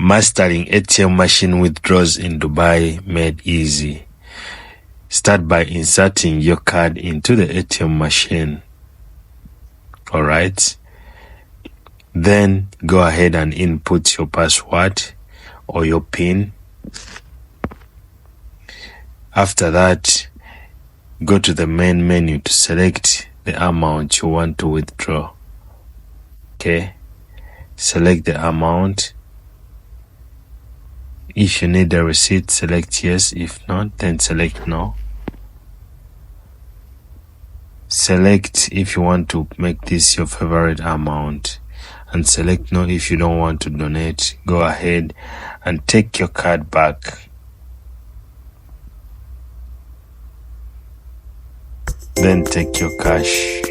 Mastering ATM machine withdrawals in Dubai made easy. Start by inserting your card into the ATM machine. Alright. Then go ahead and input your password or your PIN. After that, go to the main menu to select the amount you want to withdraw. Okay. Select the amount. If you need a receipt, select yes. If not, then select no. Select if you want to make this your favorite amount, and select no if you don't want to donate. Go ahead and take your card back. Then take your cash.